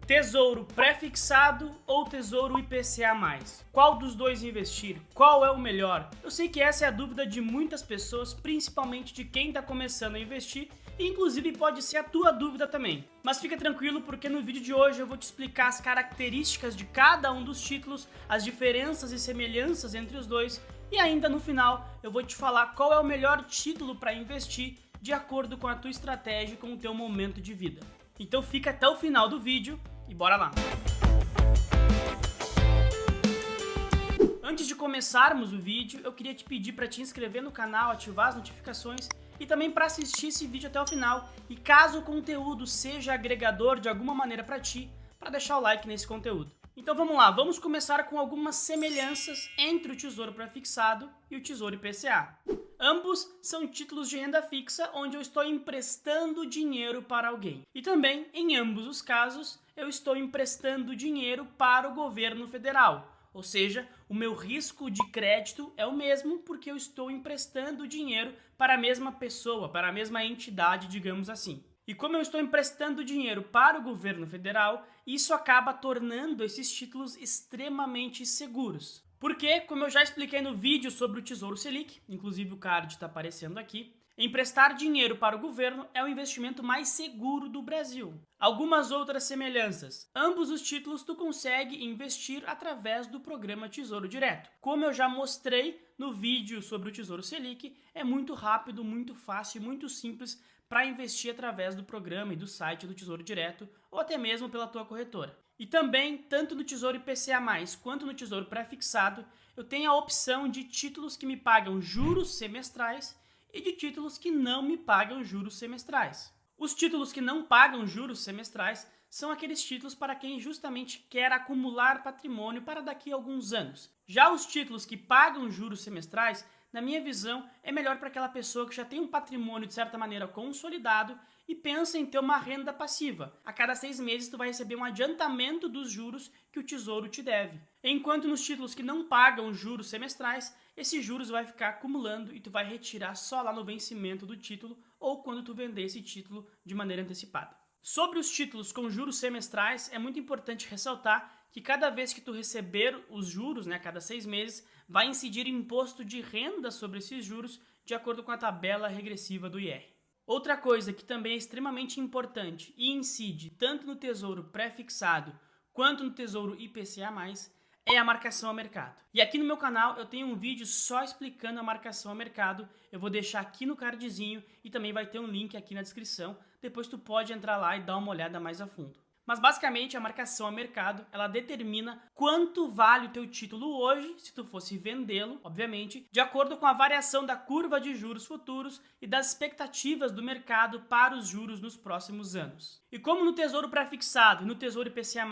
Tesouro pré-fixado ou tesouro IPCA+? Qual dos dois investir? Qual é o melhor? Eu sei que essa é a dúvida de muitas pessoas, principalmente de quem está começando a investir, e inclusive pode ser a tua dúvida também. Mas fica tranquilo porque no vídeo de hoje eu vou te explicar as características de cada um dos títulos, as diferenças e semelhanças entre os dois, e ainda no final eu vou te falar qual é o melhor título para investir de acordo com a tua estratégia e com o teu momento de vida. Então fica até o final do vídeo e bora lá! Antes de começarmos o vídeo, eu queria te pedir para te inscrever no canal, ativar as notificações e também para assistir esse vídeo até o final. E caso o conteúdo seja agregador de alguma maneira para ti, para deixar o like nesse conteúdo. Então vamos lá, vamos começar com algumas semelhanças entre o Tesouro Pré-Fixado e o Tesouro IPCA. Ambos são títulos de renda fixa onde eu estou emprestando dinheiro para alguém. E também, em ambos os casos, eu estou emprestando dinheiro para o governo federal. Ou seja, o meu risco de crédito é o mesmo porque eu estou emprestando dinheiro para a mesma pessoa, para a mesma entidade, digamos assim. E como eu estou emprestando dinheiro para o governo federal, isso acaba tornando esses títulos extremamente seguros. Porque, como eu já expliquei no vídeo sobre o Tesouro Selic, inclusive o card está aparecendo aqui, emprestar dinheiro para o governo é o investimento mais seguro do Brasil. Algumas outras semelhanças. Ambos os títulos tu consegue investir através do programa Tesouro Direto. Como eu já mostrei no vídeo sobre o Tesouro Selic, é muito rápido, muito fácil e muito simples para investir através do programa e do site do Tesouro Direto ou até mesmo pela tua corretora. E também, tanto no Tesouro IPCA+, quanto no Tesouro Pré-Fixado, eu tenho a opção de títulos que me pagam juros semestrais e de títulos que não me pagam juros semestrais. Os títulos que não pagam juros semestrais são aqueles títulos para quem justamente quer acumular patrimônio para daqui a alguns anos. Já os títulos que pagam juros semestrais, na minha visão, é melhor para aquela pessoa que já tem um patrimônio de certa maneira consolidado e pensa em ter uma renda passiva. A cada 6 meses tu vai receber um adiantamento dos juros que o Tesouro te deve. Enquanto nos títulos que não pagam juros semestrais, esses juros vai ficar acumulando e tu vai retirar só lá no vencimento do título ou quando tu vender esse título de maneira antecipada. Sobre os títulos com juros semestrais, é muito importante ressaltar que cada vez que tu receber os juros, a cada 6 meses, vai incidir imposto de renda sobre esses juros de acordo com a tabela regressiva do IR. Outra coisa que também é extremamente importante e incide tanto no Tesouro Pré-Fixado quanto no Tesouro IPCA+, é a marcação a mercado. E aqui no meu canal eu tenho um vídeo só explicando a marcação a mercado, eu vou deixar aqui no cardzinho e também vai ter um link aqui na descrição, depois tu pode entrar lá e dar uma olhada mais a fundo. Mas basicamente a marcação a mercado, ela determina quanto vale o teu título hoje, se tu fosse vendê-lo, obviamente, de acordo com a variação da curva de juros futuros e das expectativas do mercado para os juros nos próximos anos. E como no Tesouro Pré-Fixado e no Tesouro IPCA+,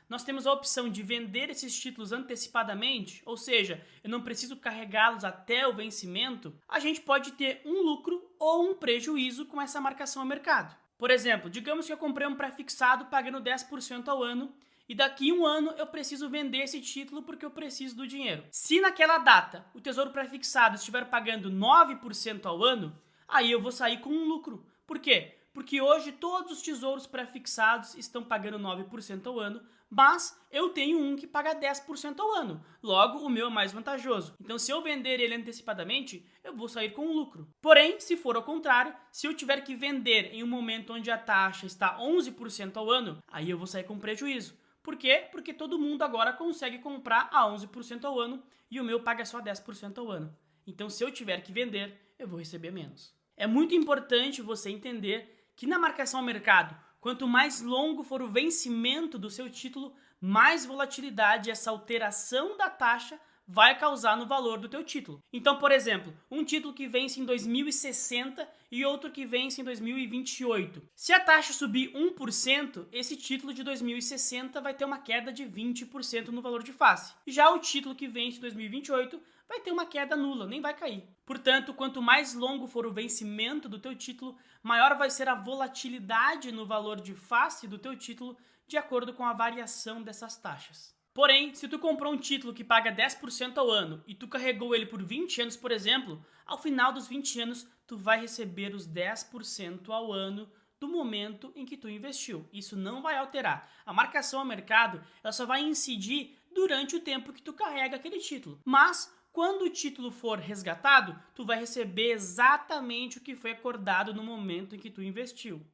nós temos a opção de vender esses títulos antecipadamente, ou seja, eu não preciso carregá-los até o vencimento, a gente pode ter um lucro ou um prejuízo com essa marcação a mercado. Por exemplo, digamos que eu comprei um pré-fixado pagando 10% ao ano e daqui a um ano eu preciso vender esse título porque eu preciso do dinheiro. Se naquela data o Tesouro Pré-Fixado estiver pagando 9% ao ano, aí eu vou sair com um lucro. Por quê? Porque hoje todos os tesouros pré-fixados estão pagando 9% ao ano, mas eu tenho um que paga 10% ao ano. Logo, o meu é mais vantajoso. Então, se eu vender ele antecipadamente, eu vou sair com um lucro. Porém, se for ao contrário, se eu tiver que vender em um momento onde a taxa está 11% ao ano, aí eu vou sair com prejuízo. Por quê? Porque todo mundo agora consegue comprar a 11% ao ano e o meu paga só 10% ao ano. Então, se eu tiver que vender, eu vou receber menos. É muito importante você entender que na marcação ao mercado, quanto mais longo for o vencimento do seu título, mais volatilidade essa alteração da taxa vai causar no valor do teu título. Então, por exemplo, um título que vence em 2060 e outro que vence em 2028. Se a taxa subir 1%, esse título de 2060 vai ter uma queda de 20% no valor de face. Já o título que vence em 2028 vai ter uma queda nula, nem vai cair. Portanto, quanto mais longo for o vencimento do teu título, maior vai ser a volatilidade no valor de face do teu título de acordo com a variação dessas taxas. Porém, se tu comprou um título que paga 10% ao ano e tu carregou ele por 20 anos, por exemplo, ao final dos 20 anos tu vai receber os 10% ao ano do momento em que tu investiu. Isso não vai alterar. A marcação ao mercado, ela só vai incidir durante o tempo que tu carrega aquele título. Mas quando o título for resgatado, tu vai receber exatamente o que foi acordado no momento em que tu investiu.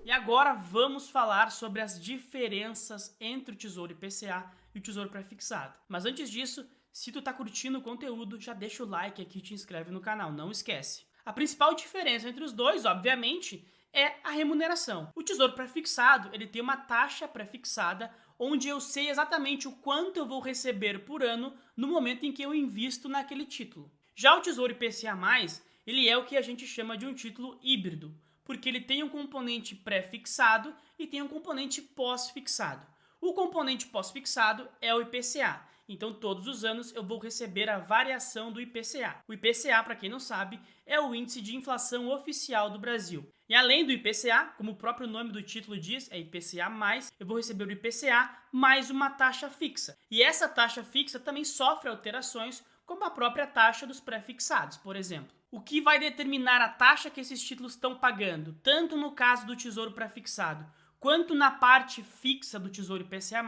E agora vamos falar sobre as diferenças entre o Tesouro IPCA e o Tesouro Pré-fixado. Mas antes disso, se tu tá curtindo o conteúdo, já deixa o like aqui e te inscreve no canal, não esquece. A principal diferença entre os dois, obviamente, é a remuneração. O Tesouro Pré-fixado, ele tem uma taxa pré-fixada onde eu sei exatamente o quanto eu vou receber por ano no momento em que eu invisto naquele título. Já o Tesouro IPCA+, ele é o que a gente chama de um título híbrido, porque ele tem um componente pré-fixado e tem um componente pós-fixado. O componente pós-fixado é o IPCA, então todos os anos eu vou receber a variação do IPCA. O IPCA, para quem não sabe, é o Índice de Inflação Oficial do Brasil. E além do IPCA, como o próprio nome do título diz, é IPCA+, eu vou receber o IPCA mais uma taxa fixa. E essa taxa fixa também sofre alterações, como a própria taxa dos pré-fixados, por exemplo. O que vai determinar a taxa que esses títulos estão pagando, tanto no caso do Tesouro Pré-fixado, quanto na parte fixa do Tesouro IPCA+,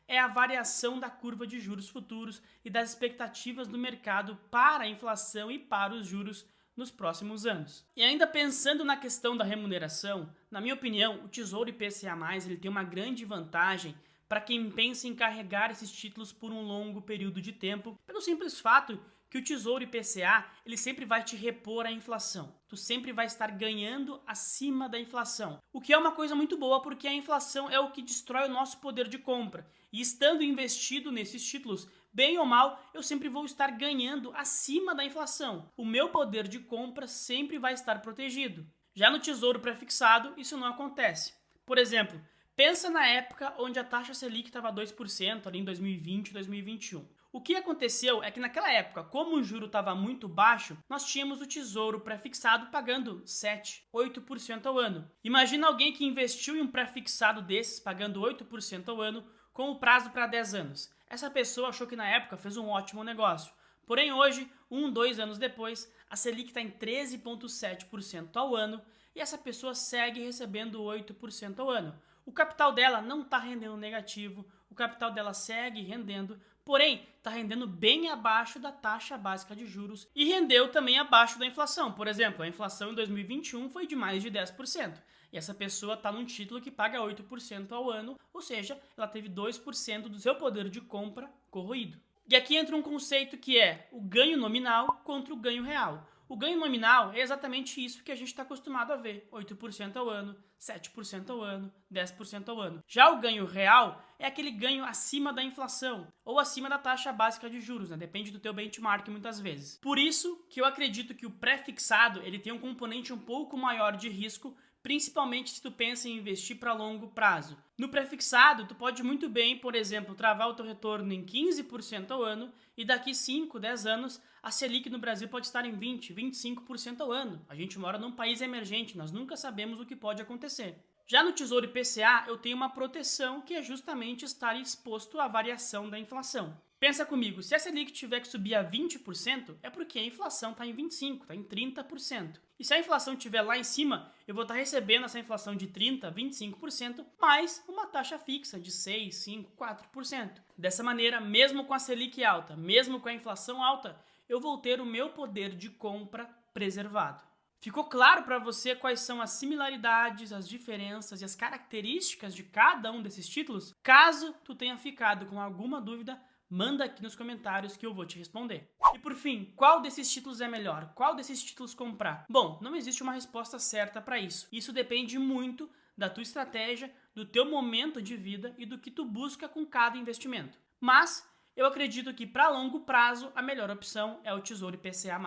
é a variação da curva de juros futuros e das expectativas do mercado para a inflação e para os juros nos próximos anos. E ainda pensando na questão da remuneração, na minha opinião, o Tesouro IPCA+, ele tem uma grande vantagem para quem pensa em carregar esses títulos por um longo período de tempo, pelo simples fato que o Tesouro IPCA, ele sempre vai te repor a inflação. Tu sempre vai estar ganhando acima da inflação. O que é uma coisa muito boa, porque a inflação é o que destrói o nosso poder de compra. E estando investido nesses títulos, bem ou mal, eu sempre vou estar ganhando acima da inflação. O meu poder de compra sempre vai estar protegido. Já no Tesouro Pré-fixado, isso não acontece. Por exemplo, pensa na época onde a taxa Selic estava 2% ali em 2020 e 2021. O que aconteceu é que naquela época, como o juro estava muito baixo, nós tínhamos o Tesouro Pré-fixado pagando 7%, 8% ao ano. Imagina alguém que investiu em um pré-fixado desses, pagando 8% ao ano, com o prazo para 10 anos. Essa pessoa achou que na época fez um ótimo negócio. Porém hoje, 2 anos depois, a Selic está em 13,7% ao ano e essa pessoa segue recebendo 8% ao ano. O capital dela não está rendendo negativo, o capital dela segue rendendo, porém está rendendo bem abaixo da taxa básica de juros e rendeu também abaixo da inflação. Por exemplo, a inflação em 2021 foi de mais de 10%. E essa pessoa está num título que paga 8% ao ano, ou seja, ela teve 2% do seu poder de compra corroído. E aqui entra um conceito que é o ganho nominal contra o ganho real. O ganho nominal é exatamente isso que a gente está acostumado a ver, 8% ao ano, 7% ao ano, 10% ao ano. Já o ganho real é aquele ganho acima da inflação ou acima da taxa básica de juros, né? Depende do teu benchmark muitas vezes. Por isso que eu acredito que o pré-fixado ele tem um componente um pouco maior de risco, principalmente se tu pensa em investir para longo prazo. No pré-fixado, tu pode muito bem, por exemplo, travar o teu retorno em 15% ao ano e daqui 5, 10 anos a Selic no Brasil pode estar em 20, 25% ao ano. A gente mora num país emergente, nós nunca sabemos o que pode acontecer. Já no Tesouro IPCA, eu tenho uma proteção que é justamente estar exposto à variação da inflação. Pensa comigo, se a Selic tiver que subir a 20%, é porque a inflação está em 25%, está em 30%. E se a inflação estiver lá em cima, eu vou estar recebendo essa inflação de 30%, 25%, mais uma taxa fixa de 6%, 5%, 4%. Dessa maneira, mesmo com a Selic alta, mesmo com a inflação alta, eu vou ter o meu poder de compra preservado. Ficou claro para você quais são as similaridades, as diferenças e as características de cada um desses títulos? Caso tu tenha ficado com alguma dúvida, manda aqui nos comentários que eu vou te responder. E por fim, qual desses títulos é melhor? Qual desses títulos comprar? Bom, não existe uma resposta certa para isso. Isso depende muito da tua estratégia, do teu momento de vida e do que tu busca com cada investimento. Mas eu acredito que para longo prazo a melhor opção é o Tesouro IPCA+.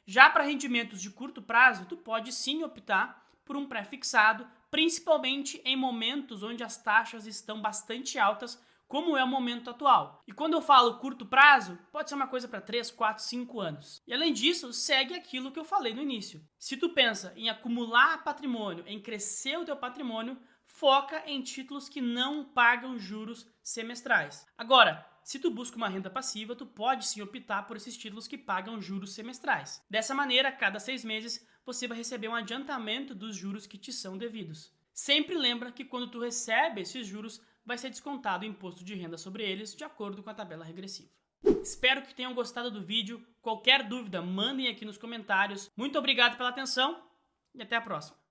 Já para rendimentos de curto prazo, tu pode sim optar por um pré-fixado, principalmente em momentos onde as taxas estão bastante altas, como é o momento atual. E quando eu falo curto prazo, pode ser uma coisa para 3, 4, 5 anos. E além disso, segue aquilo que eu falei no início. Se tu pensa em acumular patrimônio, em crescer o teu patrimônio, foca em títulos que não pagam juros semestrais. Agora, se tu busca uma renda passiva, tu pode sim optar por esses títulos que pagam juros semestrais. Dessa maneira, a cada 6 meses, você vai receber um adiantamento dos juros que te são devidos. Sempre lembra que quando tu recebe esses juros, vai ser descontado o imposto de renda sobre eles de acordo com a tabela regressiva. Espero que tenham gostado do vídeo. Qualquer dúvida, mandem aqui nos comentários. Muito obrigado pela atenção e até a próxima.